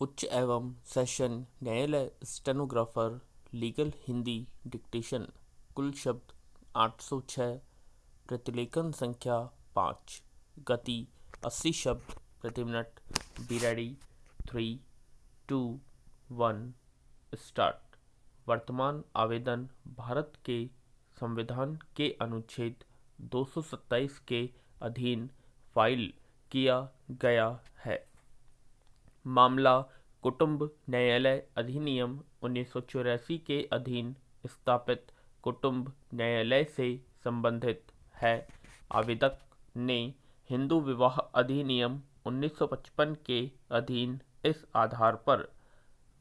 उच्च एवं सेशन न्यायालय स्टेनोग्राफर लीगल हिंदी डिक्टेशन कुल शब्द 806 प्रतिलेखन संख्या 5 गति 80 शब्द प्रति मिनट बी रेडी 3 2 1 स्टार्ट। वर्तमान आवेदन भारत के संविधान के अनुच्छेद 227 के अधीन फाइल किया गया है। मामला कुटुंब न्यायालय अधिनियम 1984 के अधीन स्थापित कुटुंब न्यायालय से संबंधित है। आवेदक ने हिंदू विवाह अधिनियम 1955 के अधीन इस आधार पर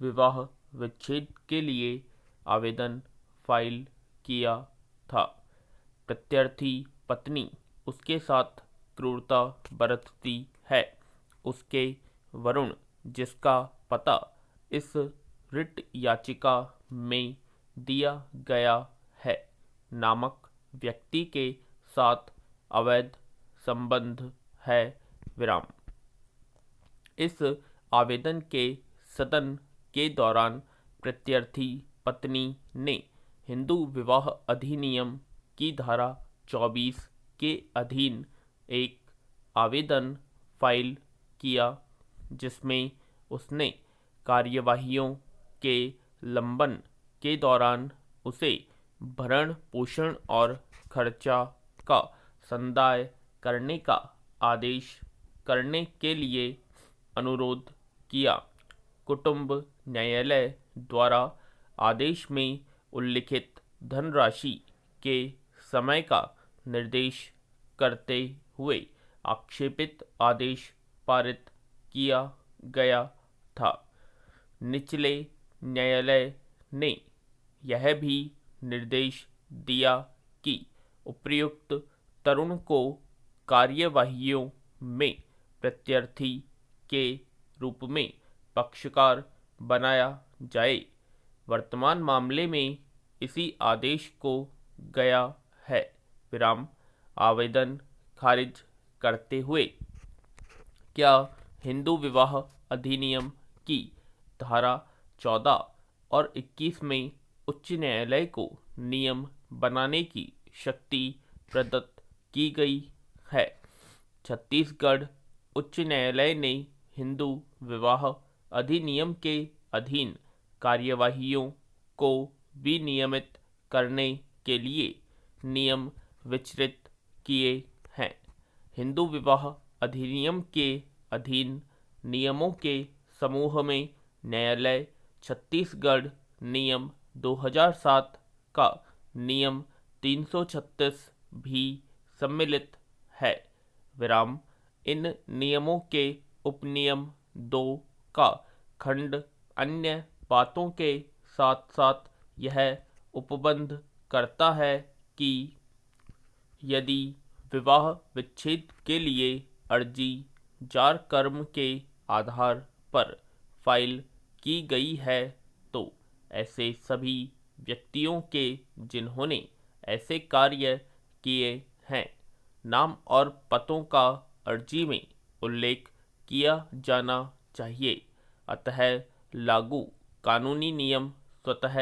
विवाह विच्छेद के लिए आवेदन फाइल किया था। प्रत्यार्थी पत्नी उसके साथ क्रूरता बरतती है। उसके वरुण, जिसका पता इस रिट याचिका में दिया गया है, नामक व्यक्ति के साथ अवैध संबंध है विराम। इस आवेदन के सदन के दौरान प्रत्यार्थी पत्नी ने हिंदू विवाह अधिनियम की धारा 24 के अधीन एक आवेदन फाइल किया जिसमें उसने कार्यवाहियों के लंबन के दौरान उसे भरण पोषण और खर्चा का संदाय करने का आदेश करने के लिए अनुरोध किया। कुटुंब न्यायालय द्वारा आदेश में उल्लिखित धनराशि के समय का निर्देश करते हुए आक्षेपित आदेश पारित किया गया था। निचले न्यायालय ने यह भी निर्देश दिया कि उपर्युक्त तरुण को कार्यवाहियों में प्रत्यार्थी के रूप में पक्षकार बनाया जाए। वर्तमान मामले में इसी आदेश को गया है विराम। आवेदन खारिज करते हुए क्या हिंदू विवाह अधिनियम की धारा 14 और 21 में उच्च न्यायालय को नियम बनाने की शक्ति प्रदत्त की गई है। छत्तीसगढ़ उच्च न्यायालय ने हिंदू विवाह अधिनियम के अधीन कार्यवाहियों को विनियमित करने के लिए नियम विचरित किए हैं। हिंदू विवाह अधिनियम के अधीन नियमों के समूह में न्यायालय छत्तीसगढ़ नियम 2007 का नियम 336 भी सम्मिलित है विराम। इन नियमों के उपनियम 2 का खंड अन्य बातों के साथ साथ यह उपबंध करता है कि यदि विवाह विच्छेद के लिए अर्जी जार कर्म के आधार पर फाइल की गई है तो ऐसे सभी व्यक्तियों के जिन्होंने ऐसे कार्य किए हैं नाम और पतों का अर्जी में उल्लेख किया जाना चाहिए। अतः लागू कानूनी नियम स्वतः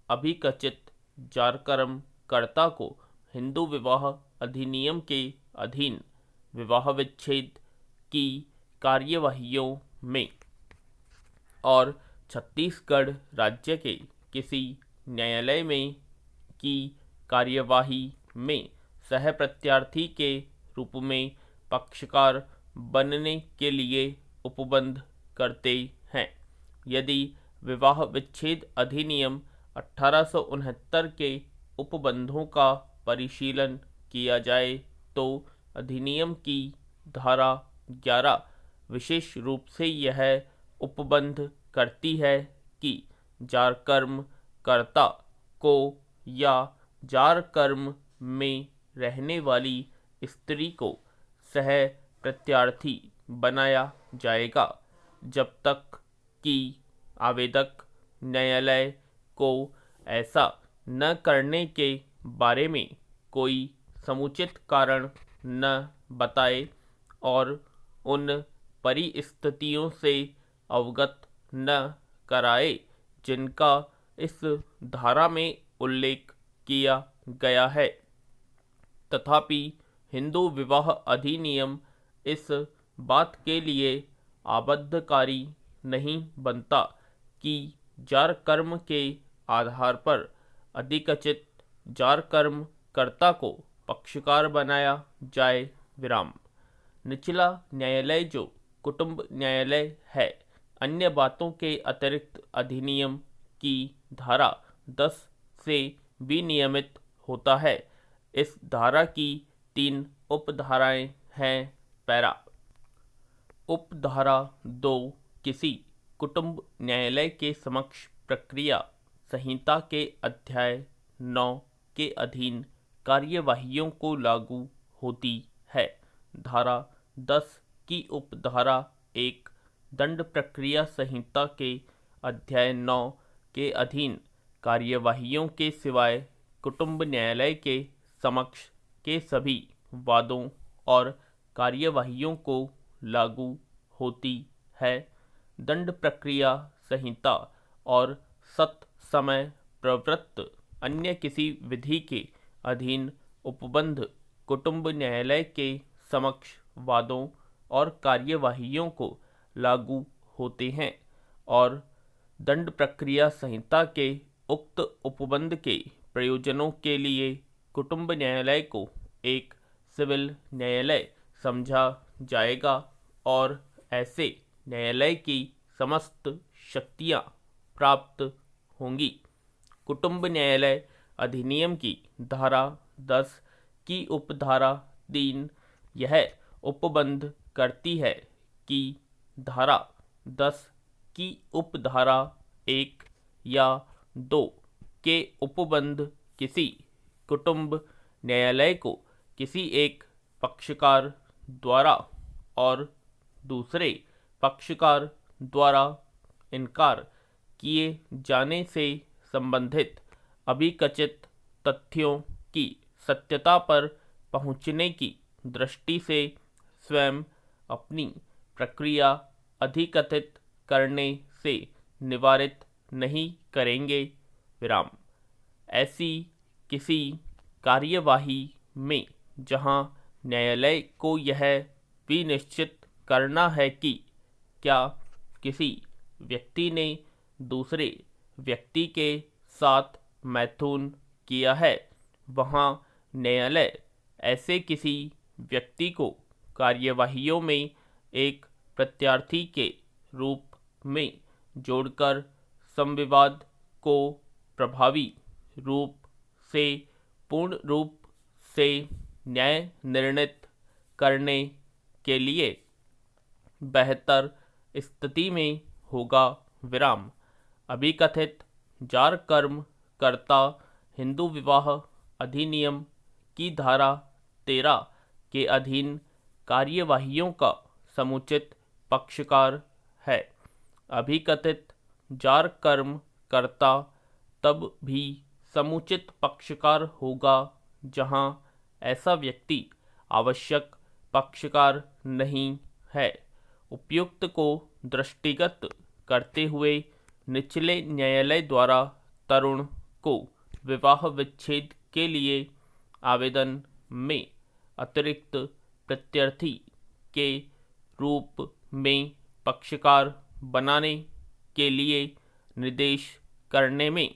अभिकचित जारकर्म कर्ता को हिंदू विवाह अधिनियम के अधीन विवाह विच्छेद की कार्यवाहियों में और छत्तीसगढ़ राज्य के किसी न्यायालय में की कार्यवाही में सह प्रत्यार्थी के रूप में पक्षकार बनने के लिए उपबंध करते हैं। यदि विवाह विच्छेद अधिनियम 1869 के उपबंधों का परिशीलन किया जाए तो अधिनियम की धारा 11 विशेष रूप से यह उपबंध करती है कि जारकर्म कर्ता को या जारकर्म में रहने वाली स्त्री को सह प्रत्यार्थी बनाया जाएगा जब तक कि आवेदक न्यायालय को ऐसा न करने के बारे में कोई समुचित कारण न बताए और उन परिस्थितियों से अवगत न कराए जिनका इस धारा में उल्लेख किया गया है। तथापि हिंदू विवाह अधिनियम इस बात के लिए आबद्धकारी नहीं बनता कि जार कर्म के आधार पर अधिकचित जार कर्म कर्ता को पक्षकार बनाया जाए। विराम। निचला न्यायालय जो कुटुंब न्यायालय है, अन्य बातों के अतिरिक्त अधिनियम की धारा 10 से विनियमित होता है। इस धारा की 3 उपधाराएं हैं। पैरा। उपधारा 2 किसी कुटुंब न्यायालय के समक्ष प्रक्रिया संहिता के अध्याय 9 के अधीन कार्यवाहियों को लागू होती है। धारा 10 की उपधारा 1 दंड प्रक्रिया संहिता के अध्याय 9 के अधीन कार्यवाहियों के सिवाय कुटुंब न्यायालय के समक्ष के सभी वादों और कार्यवाहियों को लागू होती है। दंड प्रक्रिया संहिता और समय प्रवृत्त अन्य किसी विधि के अधीन उपबंध कुटुंब न्यायालय के समक्ष वादों और कार्यवाहियों को लागू होते हैं और दंड प्रक्रिया संहिता के उक्त उपबंध के प्रयोजनों के लिए कुटुंब न्यायालय को एक सिविल न्यायालय समझा जाएगा और ऐसे न्यायालय की समस्त शक्तियां प्राप्त होंगी। कुटुंब न्यायालय अधिनियम की धारा 10 की उपधारा 3 यह उपबंध करती है कि धारा 10 की उपधारा 1 या 2 के उपबंध किसी कुटुंब न्यायालय को किसी एक पक्षकार द्वारा और दूसरे पक्षकार द्वारा इनकार किए जाने से संबंधित अभिकचित तथ्यों की सत्यता पर पहुंचने की दृष्टि से स्वयं अपनी प्रक्रिया अधिकथित करने से निवारित नहीं करेंगे। विराम। ऐसी किसी कार्यवाही में जहां न्यायालय को यह विनिश्चित करना है कि क्या किसी व्यक्ति ने दूसरे व्यक्ति के साथ मैथुन किया है, वहां न्यायालय ऐसे किसी व्यक्ति को कार्यवाहियों में एक प्रत्यार्थी के रूप में जोड़कर संविवाद को प्रभावी रूप से पूर्ण रूप से न्याय निर्णित करने के लिए बेहतर स्थिति में होगा। विराम। अभिकथित जार कर्म कर्ता हिंदू विवाह अधिनियम की धारा 13 के अधीन कार्यवाहियों का समुचित पक्षकार है। अभिकथित जार कर्म कर्ता तब भी समुचित पक्षकार होगा जहां ऐसा व्यक्ति आवश्यक पक्षकार नहीं है। उपर्युक्त को दृष्टिगत करते हुए निचले न्यायालय द्वारा तरुण को विवाह विच्छेद के लिए आवेदन में अतिरिक्त प्रत्यार्थी के रूप में पक्षकार बनाने के लिए निर्देश करने में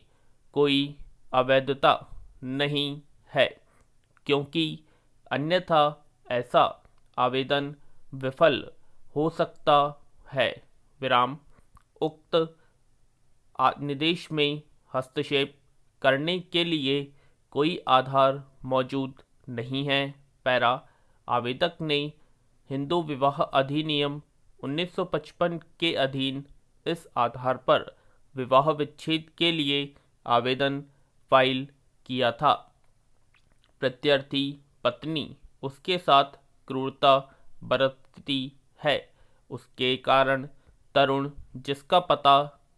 कोई अवैधता नहीं है, क्योंकि अन्यथा ऐसा आवेदन विफल हो सकता है। विराम। उक्त निर्देश में हस्तक्षेप करने के लिए कोई आधार मौजूद नहीं है। पैरा। आवेदक ने हिंदू विवाह अधिनियम 1955 के अधीन इस आधार पर विवाह विच्छेद के लिए आवेदन फाइल किया था। प्रत्यार्थी पत्नी उसके साथ क्रूरता बरतती है, उसके कारण तरुण, जिसका पता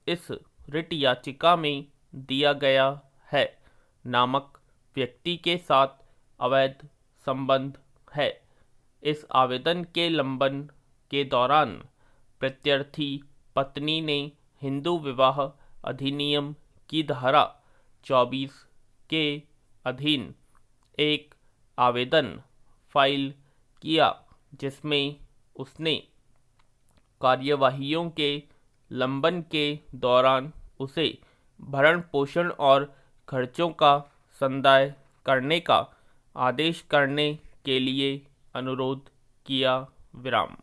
इस रिट याचिका में दिया गया है, नामक व्यक्ति के साथ अवैध संबंध है। इस आवेदन के लंबन के दौरान प्रत्यार्थी पत्नी ने हिंदू विवाह अधिनियम की धारा 24 के अधीन एक आवेदन फाइल किया, जिसमें उसने कार्यवाहियों के लंबन के दौरान उसे भरण पोषण और खर्चों का संदाय करने का आदेश करने के लिए अनुरोध किया। विराम।